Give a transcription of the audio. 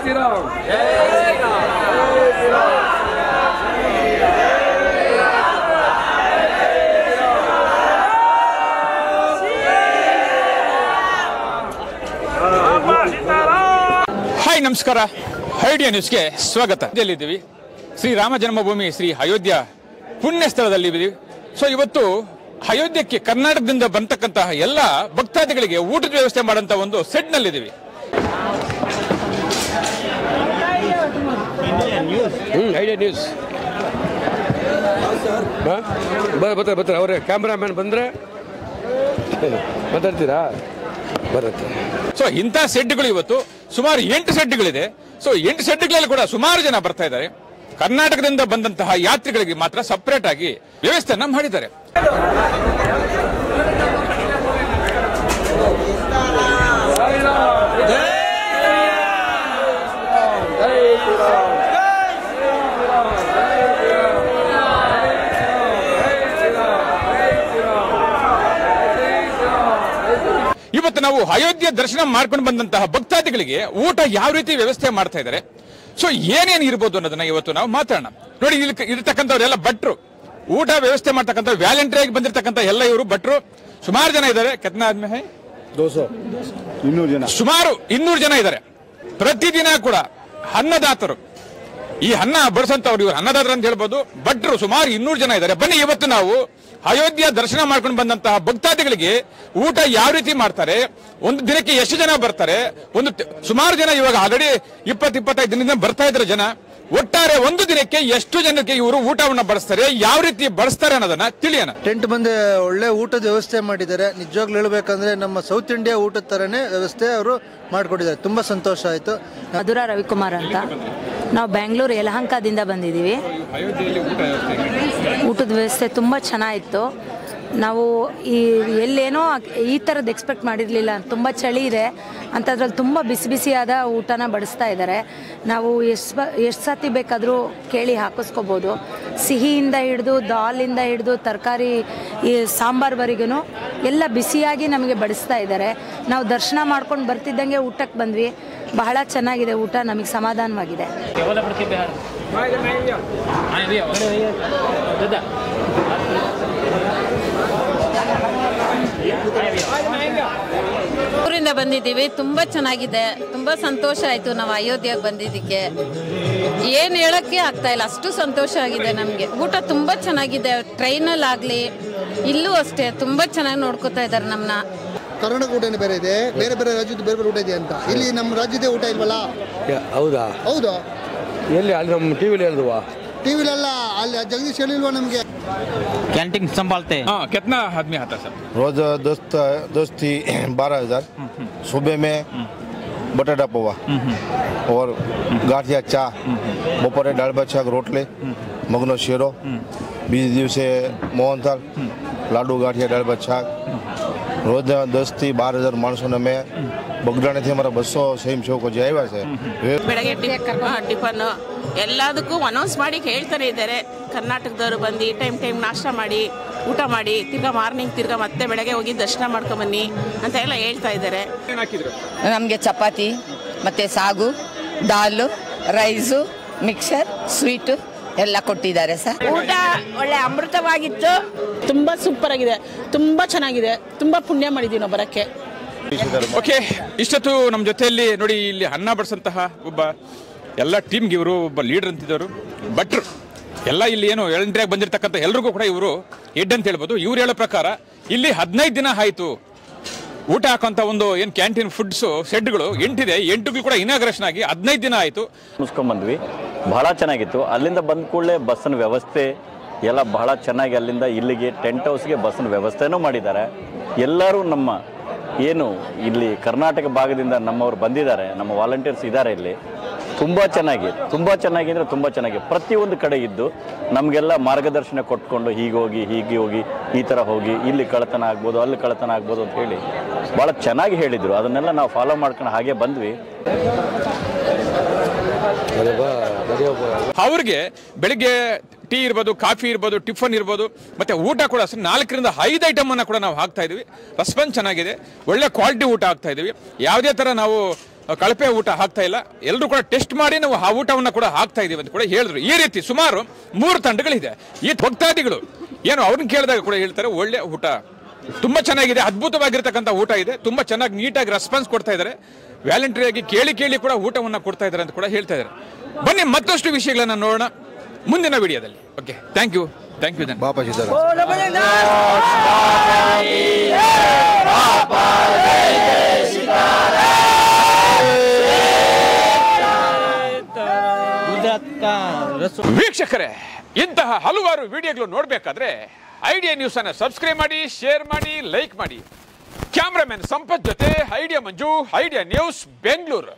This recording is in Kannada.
ಶ್ರೀರಾಮ್. ಹಾಯ್ ನಮಸ್ಕಾರ, ಐಡಿಯಾ ನ್ಯೂಸ್ಗೆ ಸ್ವಾಗತ. ಇಲ್ಲಿದ್ದೀವಿ ಶ್ರೀರಾಮ ಜನ್ಮಭೂಮಿ ಶ್ರೀ ಅಯೋಧ್ಯ ಪುಣ್ಯ ಸ್ಥಳದಲ್ಲಿ. ಸೊ ಇವತ್ತು ಅಯೋಧ್ಯಕ್ಕೆ ಕರ್ನಾಟಕದಿಂದ ಬಂತಕ್ಕಂತಹ ಎಲ್ಲ ಭಕ್ತಾದಿಗಳಿಗೆ ಊಟದ ವ್ಯವಸ್ಥೆ ಮಾಡುವಂತ ಒಂದು ಸೆಟ್ ನಲ್ಲಿದ್ದೀವಿ. ಐಡಿಯಾ ನ್ಯೂಸ್ ಬರ್ತಾರೆ ಅವರೇ ಕ್ಯಾಮ್ರಾಮ್ಯಾನ್ ಬಂದ್ರೆ ಮಾತಾಡ್ತೀರಾ ಬರುತ್ತೆ. ಸೊ ಇಂಥ ಸೆಡ್ಗಳು ಇವತ್ತು ಸುಮಾರು 8 ಸೆಡ್ಗಳಿದೆ. ಸೊ 8 ಸೆಡ್ಗಳಲ್ಲಿ ಕೂಡ ಸುಮಾರು ಜನ ಬರ್ತಾ ಇದ್ದಾರೆ. ಕರ್ನಾಟಕದಿಂದ ಬಂದಂತಹ ಯಾತ್ರಿಗಳಿಗೆ ಮಾತ್ರ ಸಪರೇಟ್ ಆಗಿ ವ್ಯವಸ್ಥೆಯನ್ನ ಮಾಡಿದ್ದಾರೆ. ಇವತ್ತು ನಾವು ಅಯೋಧ್ಯೆ ದರ್ಶನ ಮಾಡ್ಕೊಂಡು ಬಂದಂತಹ ಭಕ್ತಾದಿಗಳಿಗೆ ಊಟ ಯಾವ ರೀತಿ ವ್ಯವಸ್ಥೆ ಮಾಡ್ತಾ ಇದ್ದಾರೆ, ಸೊ ಏನೇನು ಇರ್ಬೋದು ಅನ್ನೋದನ್ನ ಇವತ್ತು ನಾವು ಮಾತಾಡೋಣ. ನೋಡಿ, ಇಲ್ಲಿ ಇರತಕ್ಕಂಥವ್ರೆಲ್ಲ ಭಟ್ರು, ಊಟ ವ್ಯವಸ್ಥೆ ಮಾಡ್ತಕ್ಕಂಥ ವ್ಯಾಲೆಂಟರಿ ಆಗಿ ಬಂದಿರತಕ್ಕಂಥ ಎಲ್ಲ ಇವರು ಭಟ್ರು ಸುಮಾರು ಜನ ಇದ್ದಾರೆ. ಕೆತ್ತನ ಆದ್ಮೇಲೆ 200 ಜನ, ಸುಮಾರು 200 ಜನ ಇದ್ದಾರೆ. ಪ್ರತಿದಿನ ಕೂಡ ಅನ್ನದಾತರು, ಈ ಅನ್ನ ಬಡಿಸಂತವ್ರು ಇವರು ಅನ್ನದಾತರು ಅಂತ ಹೇಳ್ಬೋದು. ಭಟ್ರು ಸುಮಾರು 200 ಜನ ಇದ್ದಾರೆ. ಬನ್ನಿ, ಇವತ್ತು ನಾವು ಅಯೋಧ್ಯ ದರ್ಶನ ಮಾಡ್ಕೊಂಡು ಬಂದಂತಹ ಭಕ್ತಾದಿಗಳಿಗೆ ಊಟ ಯಾವ ರೀತಿ ಮಾಡ್ತಾರೆ, ಒಂದು ದಿನಕ್ಕೆ ಎಷ್ಟು ಜನ ಬರ್ತಾರೆ, ಸುಮಾರು ಜನ ಇವಾಗ ಆಲ್ರೆಡಿ 20-25 ದಿನದಿಂದ ಬರ್ತಾ ಇದ್ದಾರೆ ಜನ. ಒಟ್ಟಾರೆ ಒಂದು ದಿನಕ್ಕೆ ಎಷ್ಟು ಜನಕ್ಕೆ ಇವರು ಊಟವನ್ನು ಬಡಿಸ್ತಾರೆ, ಯಾವ ರೀತಿ ಬಡಿಸ್ತಾರೆ ಅನ್ನೋದನ್ನ ತಿಳಿಯೋಣ. ಟೆಂಟ್ ಬಂದು ಒಳ್ಳೆ ಊಟದ ವ್ಯವಸ್ಥೆ ಮಾಡಿದ್ದಾರೆ. ನಿಜವಾಗ್ಲೂ ಹೇಳ್ಬೇಕಂದ್ರೆ ನಮ್ಮ ಸೌತ್ ಇಂಡಿಯಾ ಊಟದ ತರನೇ ವ್ಯವಸ್ಥೆ ಅವರು ಮಾಡಿಕೊಟ್ಟಿದ್ದಾರೆ. ತುಂಬಾ ಸಂತೋಷ ಆಯ್ತು. ಮಧುರಾ ರವಿಕುಮಾರ್ ಅಂತ, ನಾವು ಬೆಂಗಳೂರು ಯಲಹಂಕದಿಂದ ಬಂದಿದ್ದೀವಿ. ಊಟದ ವ್ಯವಸ್ಥೆ ತುಂಬ ಚೆನ್ನಾಗಿತ್ತು. ನಾವು ಎಲ್ಲೇನೋ ಈ ಥರದ್ದು ಎಕ್ಸ್ಪೆಕ್ಟ್ ಮಾಡಿರಲಿಲ್ಲ. ತುಂಬ ಚಳಿ ಇದೆ ಅಂಥದ್ರಲ್ಲಿ ತುಂಬ ಬಿಸಿ ಬಿಸಿಯಾದ ಊಟನ ಬಡಿಸ್ತಾ ಇದ್ದಾರೆ. ನಾವು ಎಷ್ಟು ಸತಿ ಬೇಕಾದರೂ ಕೇಳಿ ಹಾಕಿಸ್ಕೋಬೋದು. ಸಿಹಿಯಿಂದ ಹಿಡಿದು ದಾಲಿಂದ ಹಿಡಿದು ತರಕಾರಿ ಈ ಸಾಂಬಾರ್ವರೆಗೂ ಎಲ್ಲ ಬಿಸಿಯಾಗಿ ನಮಗೆ ಬಡಿಸ್ತಾ ಇದ್ದಾರೆ. ನಾವು ದರ್ಶನ ಮಾಡ್ಕೊಂಡು ಬರ್ತಿದ್ದಂಗೆ ಊಟಕ್ಕೆ ಬಂದ್ವಿ. ಬಹಳ ಚೆನ್ನಾಗಿದೆ ಊಟ, ನಮಗೆ ಸಮಾಧಾನವಾಗಿದೆ. ಊರಿಂದ ಬಂದಿದ್ದೀವಿ. ತುಂಬ ಚೆನ್ನಾಗಿದೆ, ತುಂಬ ಸಂತೋಷ ಆಯಿತು. ನಾವು ಅಯೋಧ್ಯೆಗೆ ಬಂದಿದ್ದಕ್ಕೆ ಏನು ಹೇಳೋಕ್ಕೆ ಆಗ್ತಾ ಇಲ್ಲ, ಅಷ್ಟು ಸಂತೋಷ ಆಗಿದೆ ನಮಗೆ. ಊಟ ತುಂಬ ಚೆನ್ನಾಗಿದೆ. ಟ್ರೈನಲ್ಲಾಗಲಿ ಇಲ್ಲೂ ಅಷ್ಟೇ ತುಂಬ ಚೆನ್ನಾಗಿ ನೋಡ್ಕೋತಾ ಇದ್ದಾರೆ ನಮ್ಮನ್ನ. ಕರ್ನಾಟಕ ಊಟನೇ ಬೇರೆ ಇದೆ, ಬೇರೆ ಬೇರೆ ರಾಜ್ಯದ ಬೇರೆ ಬೇರೆ ಊಟ ಇದೆ ಅಂತ. ಇಲ್ಲಿ ನಮ್ಮ ರಾಜ್ಯದ ಊಟ ಇಲ್ವಲ್ಲ? ಹೌದಾ? ಹೌದು. ಎಲ್ಲಿ? ಅಲ್ಲಿ ನಮ್ಮ ಟಿವಿಲಿ ಹೇಳಿದ್ವಾ? ಟಿವಿಲೆಲ್ಲ ಅಲ್ಲಿ ಜಗದೀಶ್ ಹೇಳಿಲ್ವಾ ನಮಗೆ? कैंटीन संभालते हैं। हाँ, कितना आदमी आता है सर? रोज दोस्ती 12,000। सुबह में बटाटा पोहा और गाठिया चा, बपोरे दाल भात शाक रोटली, मगनो શીરો, બીજ દિવસે મોહનથાળ, લાડુ ગાંઠિયા દાળ ભાત શાક. રોજ 10 થી 12,000 માણસોને અમે બગડાણીથી અમારા 200 ಸ್ವಯಂಸೇವಕರು જે આવ્યા છે. ಬೆಳಗ್ಗೆ ಟಿಫನ್ ಎಲ್ಲದಕ್ಕೂ ಅನೌನ್ಸ್ ಮಾಡಿ ಹೇಳ್ತಾನೆ ಇದ್ದಾರೆ. ಕರ್ನಾಟಕದವರು ಬಂದು ಟೈಮ್ ನಾಷ್ಟ ಮಾಡಿ ಊಟ ಮಾಡಿ ತಿರ್ಗಾ ಮಾರ್ನಿಂಗ್ ತಿರ್ಗಾ ಮತ್ತೆ ಬೆಳಗ್ಗೆ ಹೋಗಿ ದರ್ಶನ ಮಾಡ್ಕೊಂಬನ್ನಿ ಅಂತ ಎಲ್ಲ ಹೇಳ್ತಾ ಇದ್ದಾರೆ. ನಮಗೆ ಚಪಾತಿ ಮತ್ತು ಸಾಗು, ದಾಲು, ರೈಸು, ಮಿಕ್ಸರ್, ಸ್ವೀಟು ಎಲ್ಲ ಕೊಟ್ಟಿದ್ದಾರೆ ಸರ್. ಊಟ ಒಳ್ಳೆ ಅಮೃತವಾಗಿತ್ತು. ತುಂಬ ಸೂಪರ್ ಆಗಿದೆ, ತುಂಬ ಚೆನ್ನಾಗಿದೆ. ತುಂಬ ಪುಣ್ಯ ಮಾಡಿದ್ದೀವಿ ನಾವು ಬರೋಕ್ಕೆ. ಓಕೆ, ಇಷ್ಟೊತ್ತು ನಮ್ಮ ಜೊತೆಯಲ್ಲಿ ನೋಡಿ ಇಲ್ಲಿ ಅನ್ನ ಬಡಿಸಂತಹ ಒಬ್ಬ ಎಲ್ಲ ಟೀಮ್ಗೆ ಇವರು ಒಬ್ಬ ಲೀಡರ್ ಅಂತಿದ್ದವರು ಭಟ್ರು. ಎಲ್ಲ ಇಲ್ಲಿ ಏನು ಎಳಂಟ್ರಿಯಾಗಿ ಬಂದಿರತಕ್ಕಂಥ ಎಲ್ರಿಗೂ ಕೂಡ ಇವರು ಹೆಡ್ ಅಂತ ಹೇಳ್ಬೋದು. ಇವ್ರು ಹೇಳೋ ಪ್ರಕಾರ ಇಲ್ಲಿ 15 ದಿನ ಆಯಿತು ಊಟ ಹಾಕೋಂಥ ಒಂದು ಏನು ಕ್ಯಾಂಟೀನ್ ಫುಡ್ಸು ಸೆಡ್ಗಳು 8 ಇದೆ. 8ಗಳು ಕೂಡ ಇನಾಗ್ರೇಷನ್ ಆಗಿ 15 ದಿನ ಆಯಿತು. ಮುಗಿಸ್ಕೊಂಡ್ಬಂದ್ವಿ, ಬಹಳ ಚೆನ್ನಾಗಿತ್ತು. ಅಲ್ಲಿಂದ ಬಂದ ಕೂಡಲೇ ಬಸ್ಸಿನ ವ್ಯವಸ್ಥೆ ಎಲ್ಲ ಬಹಳ ಚೆನ್ನಾಗಿ, ಅಲ್ಲಿಂದ ಇಲ್ಲಿಗೆ ಟೆಂಟ್ ಹೌಸ್ಗೆ ಬಸ್ಸಿನ ವ್ಯವಸ್ಥೆನೂ ಮಾಡಿದ್ದಾರೆ. ಎಲ್ಲರೂ ನಮ್ಮ ಏನು ಇಲ್ಲಿ ಕರ್ನಾಟಕ ಭಾಗದಿಂದ ನಮ್ಮವರು ಬಂದಿದ್ದಾರೆ, ನಮ್ಮ ವಾಲಂಟಿಯರ್ಸ್ ಇದ್ದಾರೆ ಇಲ್ಲಿ. ತುಂಬ ಚೆನ್ನಾಗಿ ಅಂದರೆ ತುಂಬ ಚೆನ್ನಾಗಿ ಪ್ರತಿಯೊಂದು ಕಡೆ ಇದ್ದು ನಮಗೆಲ್ಲ ಮಾರ್ಗದರ್ಶನ ಕೊಟ್ಕೊಂಡು ಹೀಗೆ ಹೋಗಿ ಈ ಥರ ಹೋಗಿ ಇಲ್ಲಿ ಕಳ್ಳತನ ಆಗ್ಬೋದು, ಅಲ್ಲಿ ಕಳ್ಳತನ ಆಗ್ಬೋದು ಅಂತ ಹೇಳಿ ಭಾಳ ಚೆನ್ನಾಗಿ ಹೇಳಿದರು. ಅದನ್ನೆಲ್ಲ ನಾವು ಫಾಲೋ ಮಾಡ್ಕೊಂಡು ಹಾಗೆ ಬಂದ್ವಿ. ಅವ್ರಿಗೆ ಬೆಳಿಗ್ಗೆ ಟೀ ಇರ್ಬೋದು, ಕಾಫಿ ಇರ್ಬೋದು, ಟಿಫನ್ ಇರ್ಬೋದು, ಮತ್ತೆ ಊಟ ಕೂಡ 4 ರಿಂದ 5 ಐಟಮ್ ಅನ್ನ ಕೂಡ ನಾವು ಹಾಕ್ತಾ ಇದೀವಿ. ರೆಸ್ಪಾನ್ಸ್ ಚೆನ್ನಾಗಿದೆ, ಒಳ್ಳೆ ಕ್ವಾಲಿಟಿ ಊಟ ಹಾಕ್ತಾ ಇದೀವಿ. ಯಾವುದೇ ತರ ನಾವು ಕಳಪೆ ಊಟ ಹಾಕ್ತಾ ಇಲ್ಲ, ಎಲ್ಲರೂ ಕೂಡ ಟೆಸ್ಟ್ ಮಾಡಿ ನಾವು ಆ ಊಟವನ್ನು ಕೂಡ ಹಾಕ್ತಾ ಇದೀವಿ ಅಂತ ಕೂಡ ಹೇಳಿದ್ರು. ಈ ರೀತಿ ಸುಮಾರು 3 ತಂಡಗಳಿದೆ. ಈ ಭಕ್ತಾದಿಗಳು ಏನು ಅವ್ರನ್ನ ಕೇಳಿದಾಗ ಕೂಡ ಹೇಳ್ತಾರೆ ಒಳ್ಳೆ ಊಟ ತುಂಬಾ ಚೆನ್ನಾಗಿದೆ, ಅದ್ಭುತವಾಗಿರ್ತಕ್ಕಂಥ ಊಟ ಇದೆ, ತುಂಬಾ ಚೆನ್ನಾಗಿ ನೀಟಾಗಿ ರೆಸ್ಪಾನ್ಸ್ ಕೊಡ್ತಾ ಇದ್ದಾರೆ, ವ್ಯಾಲಂಟರಿಯಾಗಿ ಕೇಳಿ ಕೂಡ ಊಟವನ್ನು ಕೊಡ್ತಾ ಇದ್ದಾರೆ ಅಂತ ಕೂಡ ಹೇಳ್ತಾ ಇದ್ದಾರೆ. ಬನ್ನಿ ಮತ್ತಷ್ಟು ವಿಷಯಗಳನ್ನ ನೋಡೋಣ ಮುಂದಿನ ವಿಡಿಯೋದಲ್ಲಿ. Okay, thank you Bapa Sitaram. ವೀಕ್ಷಕರೇ, ಇಂತಹ ಹಲವಾರು ವಿಡಿಯೋಗಳು ನೋಡಬೇಕಾದ್ರೆ ಐಡಿಯಾ ನ್ಯೂಸ್ ಅನ್ನು ಸಬ್ಸ್ಕ್ರೈಬ್ ಮಾಡಿ, ಶೇರ್ ಮಾಡಿ, ಲೈಕ್ ಮಾಡಿ. ಕ್ಯಾಮ್ರಾಮನ್ ಸಂಪತ್ ಜೊತೆ idea Manju, idea news, Bengaluru.